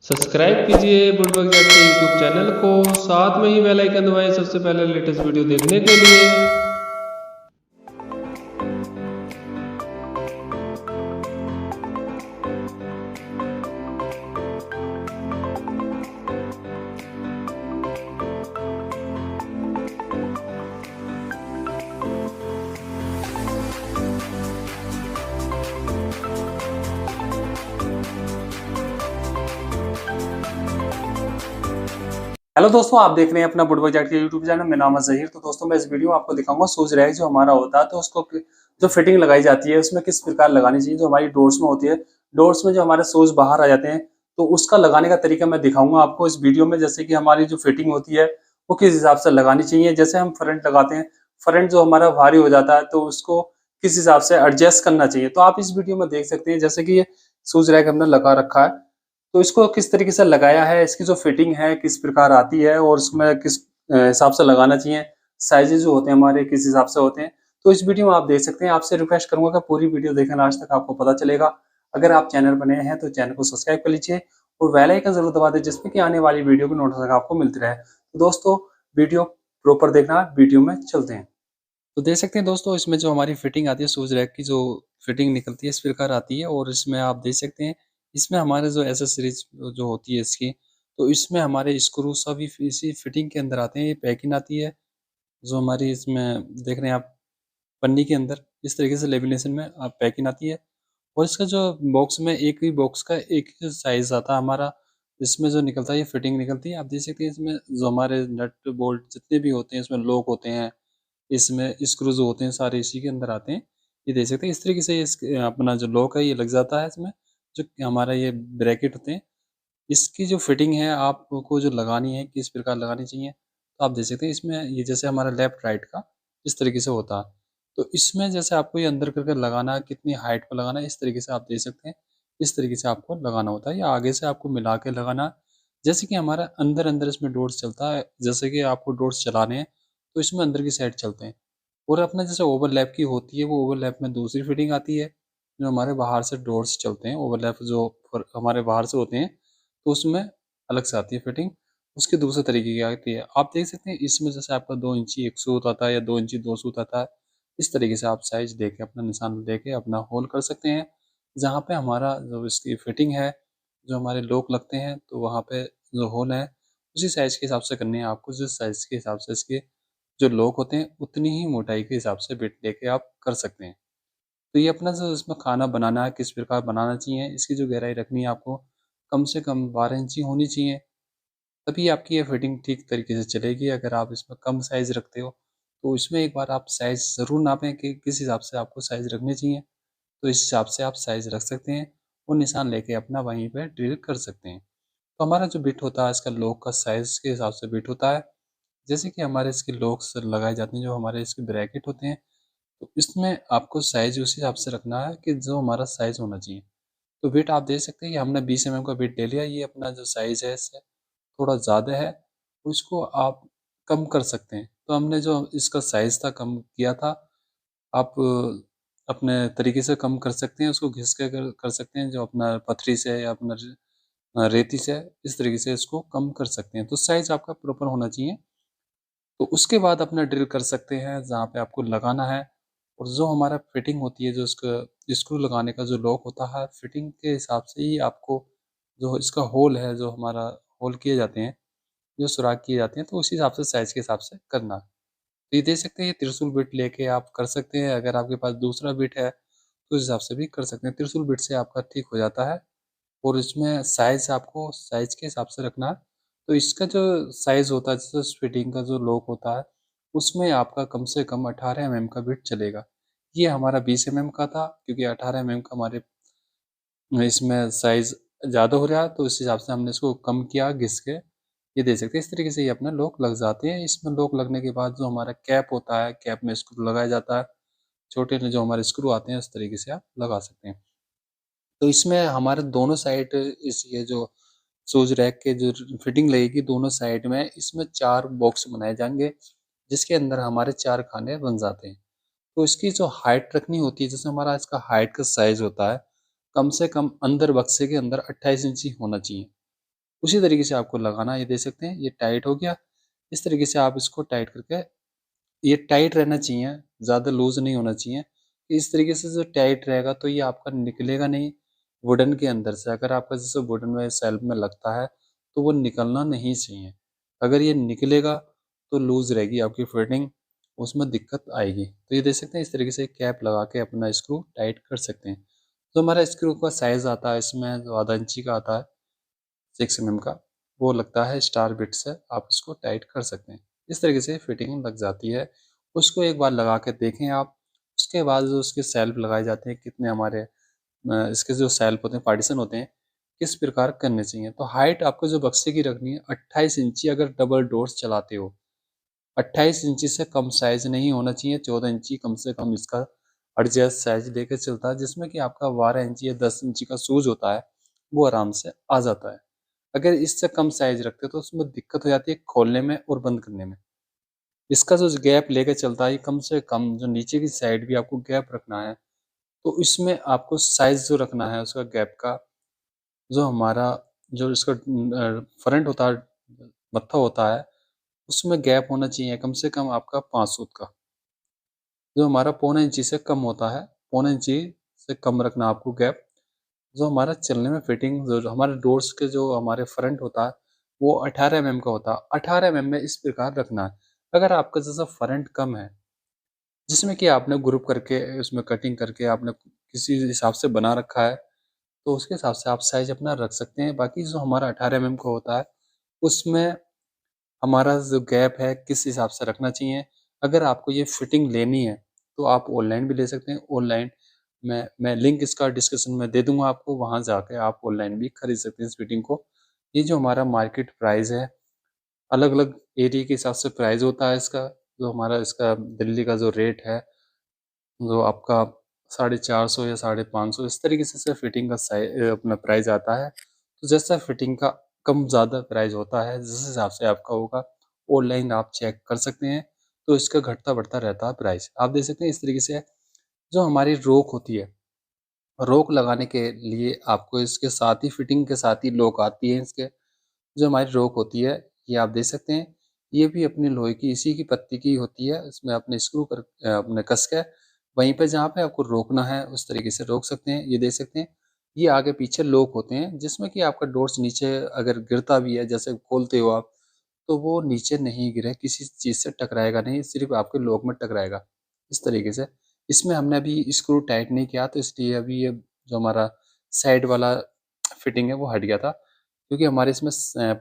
Subscribe कीजिए बुडबक jet के YouTube channel को, साथ में ही बेल आइकन दबाएं सबसे पहले लेटेस्ट वीडियो देखने के लिए। हेलो दोस्तों, आप देख रहे हैं अपना बुडबक जैट के यूट्यूब चैनल। मेरा नाम है ज़हीर। तो दोस्तों, मैं इस वीडियो में आपको दिखाऊंगा शूज रैक जो हमारा होता है, तो उसको जो फिटिंग लगाई जाती है उसमें किस प्रकार लगानी चाहिए। जो हमारी डोर्स में होती है, डोर्स में जो हमारे शूज बाहर आ जाते हैं, तो उसका लगाने का तरीका मैं दिखाऊंगा आपको इस वीडियो में। जैसे कि हमारी जो फिटिंग होती है वो किस हिसाब से लगानी चाहिए। जैसे हम फ्रंट लगाते हैं, फ्रंट जो हमारा भारी हो जाता है, तो उसको किस हिसाब से एडजस्ट करना चाहिए। तो आप इस वीडियो में देख सकते हैं, जैसे कि ये शूज रैक हमने लगा रखा है, तो इसको किस तरीके से लगाया है, इसकी जो फिटिंग है किस प्रकार आती है और उसमें किस हिसाब से लगाना चाहिए, साइजेस जो होते हैं हमारे किस हिसाब से होते हैं, तो इस वीडियो में आप देख सकते हैं। आपसे रिक्वेस्ट करूंगा कि पूरी वीडियो देखें लास्ट तक, आपको पता चलेगा। अगर आप चैनल पर नए हैं तो चैनल को सब्सक्राइब कर लीजिए और बेल आइकन जरूर दबा दें, जिसमें कि आने वाली वीडियो की नोटिफिकेशन आपको मिलती रहे। तो दोस्तों, वीडियो प्रॉपर देखना, वीडियो में चलते हैं। तो देख सकते हैं दोस्तों, इसमें जो हमारी फिटिंग आती है शूज रैक की, जो फिटिंग निकलती है इस प्रकार आती है। और इसमें आप देख सकते हैं, इसमें हमारे जो एसेसरीज जो होती है इसकी, तो इसमें हमारे स्क्रू सभी इसी फिटिंग के अंदर आते हैं। ये पैकिंग आती है जो हमारी, इसमें देख रहे हैं आप, पन्नी के अंदर इस तरीके से लेमिनेशन में आप पैकिंग आती है। और इसका जो बॉक्स में, एक ही बॉक्स का एक ही साइज आता है हमारा, इसमें जो निकलता है ये फिटिंग निकलती है। आप देख सकते हैं इसमें जो हमारे नट बोल्ट जितने भी होते हैं, इसमें लॉक होते हैं, इसमें स्क्रू जो होते हैं सारे इसी के अंदर आते हैं। ये देख सकते हैं इस तरीके से अपना जो लॉक है ये लग जाता है इसमें। जो हमारा ये ब्रैकेट होते हैं, इसकी जो फिटिंग है आपको जो लगानी है किस प्रकार लगानी चाहिए, तो आप देख सकते हैं इसमें ये जैसे हमारा लेफ्ट राइट का इस तरीके से होता है। तो इसमें जैसे आपको ये अंदर करके लगाना है, कितनी हाइट पर लगाना है, इस तरीके से आप देख सकते हैं। इस तरीके से आपको लगाना होता है या आगे से आपको मिला के लगाना है। जैसे कि हमारा अंदर अंदर इसमें डोर्स चलता है, जैसे कि आपको डोर्स चलाने हैं तो इसमें अंदर की साइड चलते हैं। और अपना जैसे ओवरलैप की होती है, वो ओवरलैप में दूसरी फिटिंग आती है। जो हमारे बाहर से डोर्स चलते हैं, ओवरलैप जो हमारे बाहर से होते हैं, तो उसमें अलग से आती है फिटिंग, उसके दूसरे तरीके की आती है। आप देख सकते हैं इसमें जैसे आपका 2 इंची एक सूत आता है या 2 इंची 2 सूत आता है। इस तरीके से आप साइज देके, अपना निशान देके अपना होल कर सकते हैं। जहाँ पे हमारा जो इसकी फिटिंग है, जो हमारे लॉक लगते हैं, तो वहाँ पे जो होल है उसी साइज के हिसाब से करनी है आपको। जिस साइज के हिसाब से इसके जो लॉक होते हैं, उतनी ही मोटाई के हिसाब से बिट लेके आप कर सकते हैं। तो ये अपना जो इसमें खाना बनाना है, किस प्रकार बनाना चाहिए, इसकी जो गहराई रखनी है आपको कम से कम 12 इंची होनी चाहिए। तभी आपकी ये फिटिंग ठीक तरीके से चलेगी। अगर आप इसमें कम साइज़ रखते हो, तो इसमें एक बार आप साइज़ ज़रूर नापें कि किस हिसाब से आपको साइज़ रखने चाहिए। तो इस हिसाब से आप साइज़ रख सकते हैं और निशान लेके अपना वहीं पे ड्रिल कर सकते हैं। तो हमारा जो बिट होता है, इसका लॉक का साइज़ के हिसाब से बिट होता है। जैसे कि हमारे इसके लॉक्स लगाए जाते हैं, जो हमारे इसके ब्रैकेट होते हैं, तो इसमें आपको साइज़ उस हिसाब से रखना है कि जो हमारा साइज़ होना चाहिए। तो वेट आप देख सकते हैं कि हमने 20 एमएम का वेट ले लिया। ये अपना जो साइज़ है इससे थोड़ा ज़्यादा है, तो इसको आप कम कर सकते हैं। तो हमने जो इसका साइज़ था कम किया था, आप अपने तरीके से कम कर सकते हैं। उसको घिस के कर सकते हैं, जो अपना पथरी से या अपना रेती से, इस तरीके से इसको कम कर सकते हैं। तो साइज़ आपका प्रॉपर होना चाहिए। तो उसके बाद अपना ड्रिल कर सकते हैं जहाँ पे आपको लगाना है। और जो हमारा फिटिंग होती है, जो इसका स्क्रू लगाने का जो लॉक होता है, फिटिंग के हिसाब से ही आपको जो इसका होल है, जो हमारा होल किए जाते हैं, जो सुराख किए जाते हैं, तो उसी हिसाब से साइज़ के हिसाब से करना है। तो ये देख सकते हैं, ये त्रिशूल बिट लेके आप कर सकते हैं। अगर आपके पास दूसरा बिट है तो उस हिसाब से भी कर सकते हैं। त्रिशूल बिट से आपका ठीक हो जाता है। और इसमें साइज़ आपको साइज़ के हिसाब से रखना है। तो इसका जो साइज़ होता है, जैसे फिटिंग का जो लॉक होता है, उसमें आपका कम से कम 18 एमएम का बिट चलेगा। ये हमारा 20 एमएम का था, क्योंकि 18 एमएम का हमारे इसमें साइज़ ज़्यादा हो रहा है, तो इस हिसाब से हमने इसको कम किया घिस के। ये देख सकते हैं इस तरीके से ये अपना लॉक लग जाते हैं। इसमें लॉक लगने के बाद जो हमारा कैप होता है, कैप में स्क्रू लगाया जाता है। छोटे जो हमारे स्क्रू आते हैं, उस तरीके से आप लगा सकते हैं। तो इसमें हमारे दोनों साइड, इस ये जो शूज रैक के जो फिटिंग लगेगी दोनों साइड में, इसमें 4 बॉक्स बनाए जाएंगे, जिसके अंदर हमारे 4 खाने बन जाते हैं। तो इसकी जो हाइट रखनी होती है, जैसे हमारा इसका हाइट का साइज होता है, कम से कम अंदर बक्से के अंदर 28 इंची होना चाहिए। उसी तरीके से आपको लगाना है। ये देख सकते हैं ये टाइट हो गया। इस तरीके से आप इसको टाइट करके, ये टाइट रहना चाहिए, ज़्यादा लूज़ नहीं होना चाहिए। इस तरीके से जो टाइट रहेगा तो ये आपका निकलेगा नहीं वुडन के अंदर से। अगर आपका जैसे वुडन में शेल्फ में लगता है तो वो निकलना नहीं चाहिए। अगर ये निकलेगा तो लूज़ रहेगी आपकी फिटिंग, उसमें दिक्कत आएगी। तो ये देख सकते हैं इस तरीके से कैप लगा के अपना स्क्रू टाइट कर सकते हैं। तो हमारा स्क्रू का साइज़ आता है इसमें जो आधा इंची का आता है 6 mm का, वो लगता है स्टार बिट से, आप इसको टाइट कर सकते हैं। इस तरीके से फिटिंग लग जाती है। उसको एक बार लगा के देखें आप। उसके बाद जो उसके सेल्फ लगाए जाते हैं, कितने हमारे इसके जो सेल्फ होते हैं, पार्टीशन होते हैं, किस प्रकार करने चाहिए। तो हाइट आपको जो बक्से की रखनी है 28 इंची, अगर डबल डोर्स चलाते हो 28 इंची से कम साइज नहीं होना चाहिए। 14 इंची कम से कम इसका एडजस्ट साइज लेके चलता है, जिसमें कि आपका 12 इंची या 10 इंची का शूज होता है वो आराम से आ जाता है। अगर इससे कम साइज रखते हो तो उसमें दिक्कत हो जाती है खोलने में और बंद करने में। इसका जो गैप लेके चलता है कम से कम, जो नीचे की साइड भी आपको गैप रखना है। तो इसमें आपको साइज जो रखना है उसका गैप का, जो हमारा जो इसका फ्रंट होता है, मत्था होता है, उसमें गैप होना चाहिए कम से कम आपका 5 सूत का। जो हमारा पौने इंची से कम होता है, पौने इंची से कम रखना आपको गैप। जो हमारा चलने में फिटिंग, जो हमारे डोर्स के जो हमारे फ्रंट होता है वो 18 mm का होता है। 18 mm में इस प्रकार रखना है। अगर आपका जैसा फ्रंट कम है, जिसमें कि आपने ग्रुप करके उसमें कटिंग करके आपने किसी हिसाब से बना रखा है, तो उसके हिसाब से आप साइज अपना रख सकते हैं। बाकी जो हमारा 18 mm का होता है उसमें हमारा जो गैप है किस हिसाब से रखना चाहिए। अगर आपको ये फिटिंग लेनी है तो आप ऑनलाइन भी ले सकते हैं। ऑनलाइन मैं लिंक इसका डिस्क्रिप्शन में दे दूंगा आपको, वहां जाके आप ऑनलाइन भी खरीद सकते हैं इस फिटिंग को। ये जो हमारा मार्केट प्राइस है, अलग अलग एरिया के हिसाब से प्राइस होता है इसका। जो हमारा इसका दिल्ली का जो रेट है, जो आपका 450 या 550, इस तरीके से फिटिंग का अपना प्राइस आता है। तो जैसा फिटिंग का कम ज़्यादा प्राइस होता है, जिस हिसाब से आपका होगा ऑनलाइन आप चेक कर सकते हैं। तो इसका घटता बढ़ता रहता है प्राइस। आप देख सकते हैं इस तरीके से जो हमारी रोक होती है, रोक लगाने के लिए आपको इसके साथ ही, फिटिंग के साथ ही लोक आती है। इसके जो हमारी रोक होती है, ये आप देख सकते हैं, ये भी अपनी लोहे की इसी की पत्ती की होती है। इसमें अपने स्क्रू कर अपने कस के वहीं पे जहाँ पे आपको रोकना है उस तरीके से रोक सकते हैं। ये देख सकते हैं ये आगे पीछे लॉक होते हैं, जिसमें कि आपका डोर्स नीचे अगर गिरता भी है, जैसे खोलते हो आप, तो वो नीचे नहीं गिरे, किसी चीज़ से टकराएगा नहीं, सिर्फ आपके लॉक में टकराएगा। इस तरीके से इसमें हमने अभी स्क्रू टाइट नहीं किया, तो इसलिए अभी ये जो हमारा साइड वाला फिटिंग है वो हट गया था। क्योंकि हमारे इसमें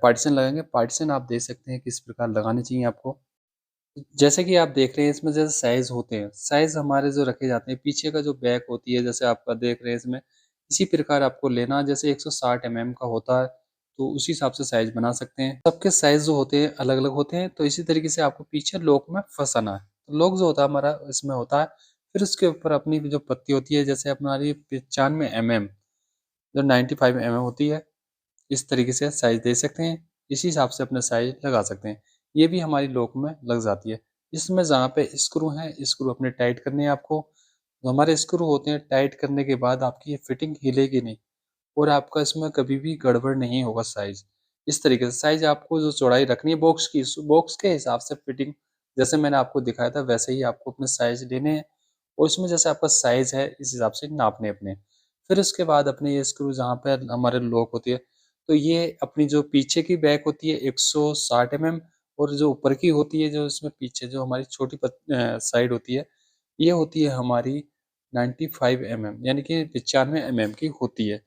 पार्टीशन लगेंगे। पार्टीशन आप देख सकते हैं किस प्रकार लगाने चाहिए आपको। जैसे कि आप देख रहे हैं इसमें जैसे साइज़ होते हैं, साइज़ हमारे जो रखे जाते हैं, पीछे का जो बैक होती है जैसे आपका देख रहे हैं इसमें, इसी प्रकार आपको लेना। जैसे 160 mm का होता है तो उसी हिसाब से साइज़ बना सकते हैं। सबके साइज़ जो होते हैं अलग-अलग होते हैं, तो इसी तरीके से आपको पीछे लॉक में फँसाना है। तो लॉक जो होता है हमारा इसमें होता है, फिर उसके ऊपर अपनी जो पत्ती होती है, जैसे हमारी 95 mm, जो 95 mm होती है, इस तरीके से साइज़ दे सकते हैं। इसी हिसाब से अपना साइज़ लगा सकते हैं। ये भी हमारी लॉक में लग जाती है। इसमें जहाँ पे स्क्रू हैं, स्क्रू अपने टाइट करने हैं आपको। जो हमारे स्क्रू होते हैं, टाइट करने के बाद आपकी ये फिटिंग हिलेगी नहीं और आपका इसमें कभी भी गड़बड़ नहीं होगा साइज़। इस तरीके से साइज़ आपको जो चौड़ाई रखनी है बॉक्स की, उस बॉक्स के हिसाब से फिटिंग, जैसे मैंने आपको दिखाया था वैसे ही आपको अपने साइज़ लेने हैं और इसमें जैसे आपका साइज़ है इस हिसाब से नापने अपने। फिर उसके बाद अपने ये स्क्रू जहाँ पे हमारे लॉक होती है, तो ये अपनी जो पीछे की बैक होती है 160 mm, और जो ऊपर की होती है, जो इसमें पीछे जो हमारी छोटी साइड होती है, ये होती है हमारी 95 mm, यानी कि 95 mm की होती है।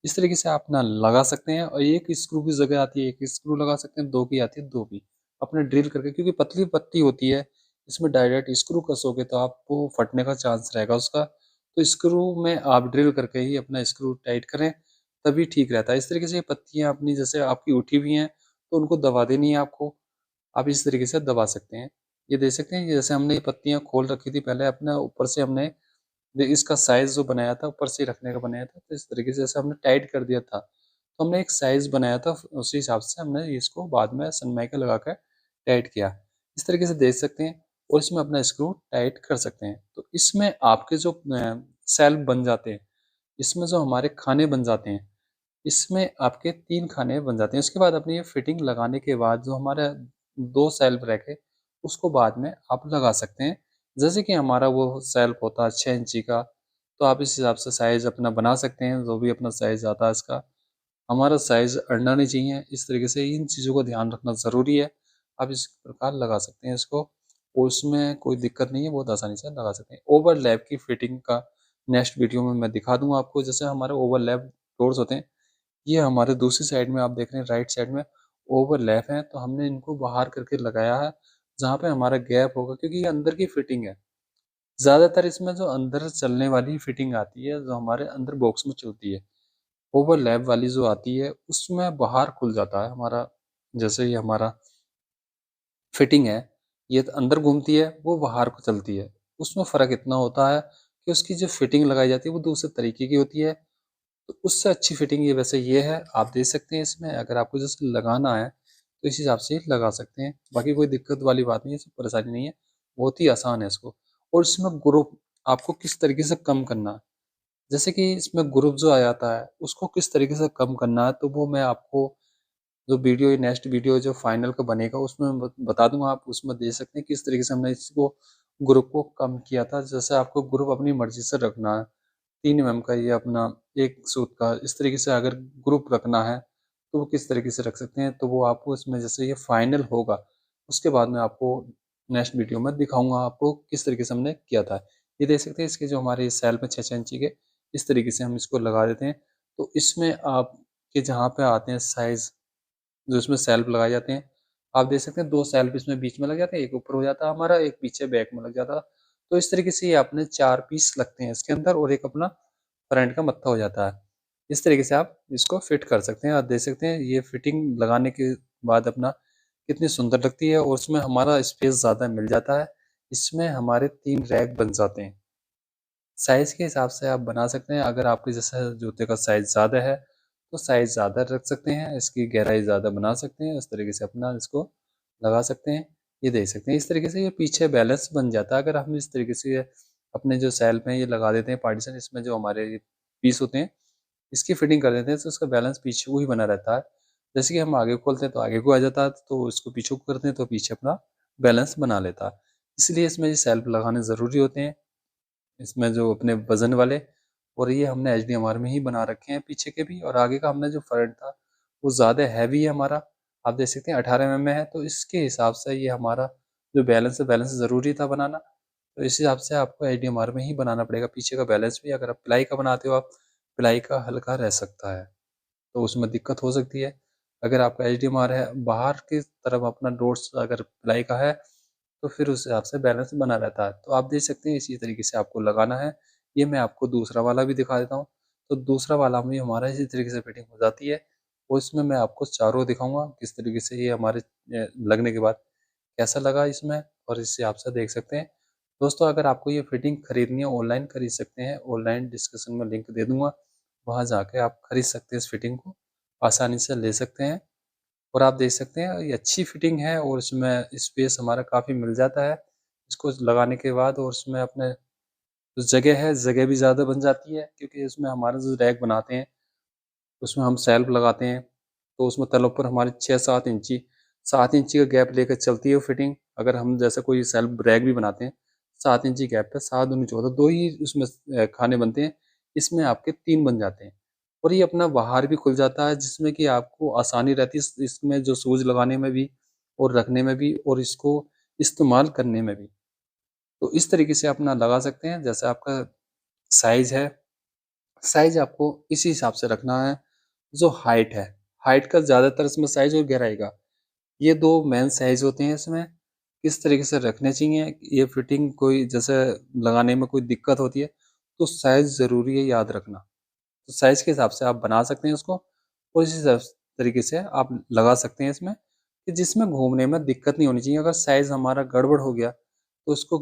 इस तरीके से आप ना लगा सकते हैं और एक स्क्रू की जगह आती है, एक स्क्रू लगा सकते हैं, 2 की आती है 2 भी। अपने ड्रिल करके, क्योंकि पतली पत्ती होती है, इसमें डायरेक्ट स्क्रू कसोगे तो आपको फटने का चांस रहेगा उसका। तो स्क्रू में आप ड्रिल करके ही अपना स्क्रू टाइट करें, तभी ठीक रहता है। इस तरीके से ये पत्तियाँ अपनी जैसे आपकी उठी हुई हैं, तो उनको दबा देनी है आपको। आप इस तरीके से दबा सकते हैं। ये देख सकते हैं, जैसे हमने ये पत्तियाँ खोल रखी थी पहले, अपने ऊपर से हमने इसका साइज़ जो बनाया था, ऊपर से रखने का बनाया था, तो इस तरीके से जैसे हमने टाइट कर दिया था, तो हमने एक साइज़ बनाया था, उसी हिसाब से हमने इसको बाद में सनमाइका लगा कर टाइट किया। इस तरीके से देख सकते हैं और इसमें अपना स्क्रू टाइट कर सकते हैं। तो इसमें आपके जो सेल्फ बन जाते हैं, इसमें जो हमारे खाने बन जाते हैं, इसमें आपके 3 खाने बन जाते हैं। उसके बाद अपनी ये फिटिंग लगाने के बाद जो हमारा 2 शेल्फ रैक है, उसको बाद में आप लगा सकते हैं। जैसे कि हमारा वो शेल्फ होता है 6 इंची का, तो आप इस हिसाब से साइज़ अपना बना सकते हैं, जो भी अपना साइज़ आता है इसका। हमारा साइज़ अड़ना नहीं चाहिए, इस तरीके से इन चीज़ों का ध्यान रखना ज़रूरी है। आप इस प्रकार लगा सकते हैं इसको, और उसमें कोई दिक्कत नहीं है, बहुत आसानी से लगा सकते हैं। ओवरलैप की फिटिंग का नेक्स्ट वीडियो में मैं दिखा दूँगा आपको। जैसे हमारे ओवरलैप डोर्स होते हैं, ये हमारे दूसरी साइड में आप देख रहे हैं राइट साइड में ओवरलैप है, तो हमने इनको बाहर करके लगाया है, जहाँ पे हमारा गैप होगा, क्योंकि ये अंदर की फिटिंग है। ज़्यादातर इसमें जो अंदर चलने वाली फिटिंग आती है, जो हमारे अंदर बॉक्स में चलती है, ओवरलैप वाली जो आती है, उसमें बाहर खुल जाता है हमारा। जैसे ये हमारा फिटिंग है, ये तो अंदर घूमती है, वो बाहर को चलती है। उसमें फ़र्क इतना होता है कि उसकी जो फिटिंग लगाई जाती है, वो दूसरे तरीके की होती है। तो उससे अच्छी फिटिंग ये वैसे ये है, आप देख सकते हैं इसमें। अगर आपको जैसे लगाना है, तो इस हिसाब से लगा सकते हैं। बाकी कोई दिक्कत वाली बात नहीं है, इसमें परेशानी नहीं है, बहुत ही आसान है इसको। और इसमें ग्रुप आपको किस तरीके से कम करना है, जैसे कि इसमें ग्रुप जो आ जाता है, उसको किस तरीके से कम करना है, तो वो मैं आपको जो वीडियो ये नेक्स्ट वीडियो जो फाइनल का बनेगा, उसमें बता दूंगा। आप उसमें देख सकते हैं किस तरीके से हमने इसको ग्रुप को कम किया था। जैसे आपको ग्रुप अपनी मर्जी से रखना है, 3 mm का, ये अपना 1 सूत का, इस तरीके से अगर ग्रुप रखना है, तो वो किस तरीके से रख सकते हैं। तो वो आपको इसमें जैसे ये फाइनल होगा, उसके बाद में आपको नेक्स्ट वीडियो में दिखाऊंगा आपको किस तरीके से हमने किया था। ये देख सकते हैं इसके जो हमारे सेल में 6 इंची के, इस तरीके से हम इसको लगा देते हैं। तो इसमें आपके जहाँ पे आते हैं साइज़, जो इसमें सेल्फ लगाए जाते हैं, आप देख सकते हैं 2 सेल्फ इसमें बीच में लग जाते हैं, एक ऊपर हो जाता है हमारा, एक पीछे बैक में लग जाता है। तो इस तरीके से ये अपने 4 पीस लगते हैं इसके अंदर, और एक अपना फ्रंट का मत्था हो जाता है। इस तरीके से आप इसको फिट कर सकते हैं। आप देख सकते हैं ये फिटिंग लगाने के बाद अपना कितनी सुंदर लगती है, और उसमें हमारा स्पेस ज़्यादा मिल जाता है। इसमें हमारे 3 रैक बन जाते हैं। साइज़ के हिसाब से आप बना सकते हैं। अगर आपके जैसे जूते का साइज़ ज़्यादा है, तो साइज़ ज़्यादा रख सकते हैं, इसकी गहराई ज़्यादा बना सकते हैं, उस तरीके से अपना इसको लगा सकते हैं। ये देख सकते हैं, इस तरीके से ये पीछे बैलेंस बन जाता है। अगर हम इस तरीके से अपने जो शेल्फ में ये लगा देते हैं पार्टीशन, इसमें जो हमारे ये पीस होते हैं, इसकी फिटिंग कर देते हैं, तो उसका बैलेंस पीछे को ही बना रहता है। जैसे कि हम आगे को खोलते हैं तो आगे को आ जाता है, तो इसको पीछे को करते हैं तो पीछे अपना बैलेंस बना लेता है। इसलिए इसमें ये शेल्फ लगाने ज़रूरी होते हैं, इसमें जो अपने वज़न वाले। और ये हमने एचडीएमआर में ही बना रखे हैं पीछे के भी, और आगे का हमने जो फ्रंट था, वो ज़्यादा हैवी है हमारा। आप देख सकते हैं 18 mm में है, तो इसके हिसाब से ये हमारा जो बैलेंस है, बैलेंस ज़रूरी था बनाना। तो इस हिसाब से आपको एचडीएमआर में ही बनाना पड़ेगा पीछे का बैलेंस भी। अगर आप प्लाई का बनाते हो, आप प्लाई का हल्का रह सकता है, तो उसमें दिक्कत हो सकती है। अगर आपका एचडीएमआर है, बाहर की तरफ अपना डोर्स अगर प्लाई का है, तो फिर उस हिसाब से बैलेंस बना रहता है। तो आप देख सकते हैं इसी तरीके से आपको लगाना है। ये मैं आपको दूसरा वाला भी दिखा देता हूँ। तो दूसरा वाला में हमारा इसी तरीके से फिटिंग हो जाती है, और इसमें मैं आपको चारों दिखाऊँगा किस तरीके से ये हमारे लगने के बाद कैसा लगा इसमें, और इस हिसाब से देख सकते हैं। दोस्तों, अगर आपको ये फिटिंग खरीदनी है, ऑनलाइन खरीद सकते हैं। ऑनलाइन डिस्क्रिप्शन में लिंक दे दूँगा, वहाँ जाके आप खरीद सकते हैं इस फिटिंग को, आसानी से ले सकते हैं। और आप देख सकते हैं ये अच्छी फिटिंग है, और इसमें स्पेस हमारा काफ़ी मिल जाता है इसको लगाने के बाद। और उसमें अपने जो जगह है, जगह भी ज़्यादा बन जाती है, क्योंकि इसमें हमारा जो रैक बनाते हैं, उसमें हम शेल्फ लगाते हैं, तो उसमें तलों पर हमारे 6-7 इंची 7 इंची का गैप लेकर चलती है वो फिटिंग। अगर हम जैसे कोई शेल्फ रैक भी बनाते हैं, 7 इंची गैप पे 7 दूनी 14, 2 ही उसमें खाने बनते हैं, इसमें आपके 3 बन जाते हैं। और ये अपना बाहर भी खुल जाता है, जिसमें कि आपको आसानी रहती है इसमें जो शूज़ लगाने में भी, और रखने में भी, और इसको इस्तेमाल करने में भी। तो इस तरीके से अपना लगा सकते हैं। जैसे आपका साइज़ है, साइज़ आपको इसी हिसाब से रखना है। जो हाइट है, हाइट का ज़्यादातर इसमें साइज़, और गहराई का, ये 2 मेन साइज़ होते हैं इसमें। किस तरीके से रखने चाहिए, ये फिटिंग कोई जैसे लगाने में कोई दिक्कत होती है, तो साइज़ ज़रूरी है याद रखना। तो साइज़ के हिसाब से आप बना सकते हैं उसको, और इसी हिसाब तरीके से आप लगा सकते हैं इसमें, कि जिसमें घूमने में दिक्कत नहीं होनी चाहिए। अगर साइज़ हमारा गड़बड़ हो गया, तो उसको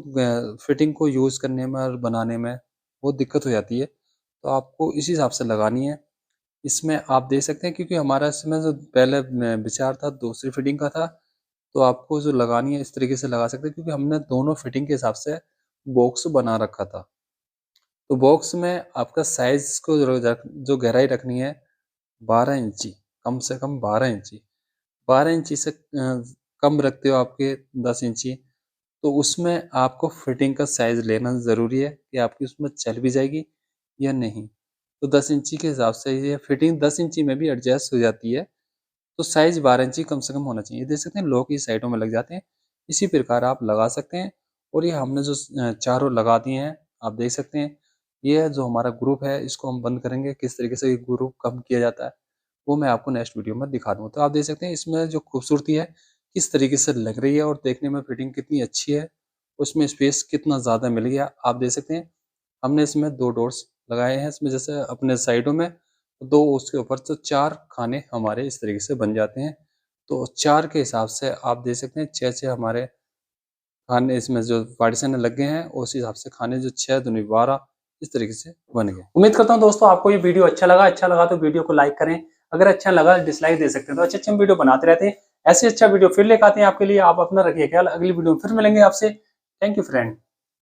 फिटिंग को यूज़ करने में और बनाने में बहुत दिक्कत हो जाती है। तो आपको इसी हिसाब से लगानी है। इसमें आप देख सकते हैं, क्योंकि हमारा इसमें जो पहले विचार था दूसरी फिटिंग का था, तो आपको जो लगानी है इस तरीके से लगा सकते हैं, क्योंकि हमने दोनों फिटिंग के हिसाब से बॉक्स बना रखा था। तो बॉक्स में आपका साइज़ को जो गहराई रखनी है, 12 इंची, कम से कम 12 इंची, 12 इंची से कम रखते हो आपके 10 इंची, तो उसमें आपको फिटिंग का साइज लेना ज़रूरी है कि आपकी उसमें चल भी जाएगी या नहीं। तो 10 इंची के हिसाब से ये फिटिंग 10 इंची में भी एडजस्ट हो जाती है, तो साइज 12 इंची कम से कम होना चाहिए। देख सकते हैं लॉक की साइडों में लग जाते हैं, इसी प्रकार आप लगा सकते हैं। और ये हमने जो चारों लगा दिए हैं, आप देख सकते हैं, ये जो हमारा ग्रुप है इसको हम बंद करेंगे। किस तरीके से ये ग्रुप कम किया जाता है वो मैं आपको नेक्स्ट वीडियो में दिखा दूँगा। तो आप देख सकते हैं इसमें जो खूबसूरती है किस तरीके से लग रही है और देखने में फिटिंग कितनी अच्छी है, उसमें स्पेस कितना ज़्यादा मिल गया। आप देख सकते हैं हमने इसमें 2 डोर्स लगाए हैं, इसमें जैसे अपने साइडों में 2, उसके ऊपर तो 4 खाने हमारे इस तरीके से बन जाते हैं। तो 4 के हिसाब से आप देख सकते हैं 6-6 हमारे खाने इसमें जो पार्टीशन लग गए हैं, उस हिसाब से खाने जो 6 दूनी 12 इस तरीके से बन गए। उम्मीद करता हूँ दोस्तों आपको ये वीडियो अच्छा लगा तो वीडियो को लाइक करें, अगर अच्छा लगा डिसलाइक दे सकते हैं। तो अच्छे-अच्छे हम वीडियो बनाते रहते हैं, ऐसे अच्छा वीडियो फिर लेकर आते हैं आपके लिए। आप अपना रखिए ख्याल, अगली वीडियो में फिर मिलेंगे आपसे। Thank you friend.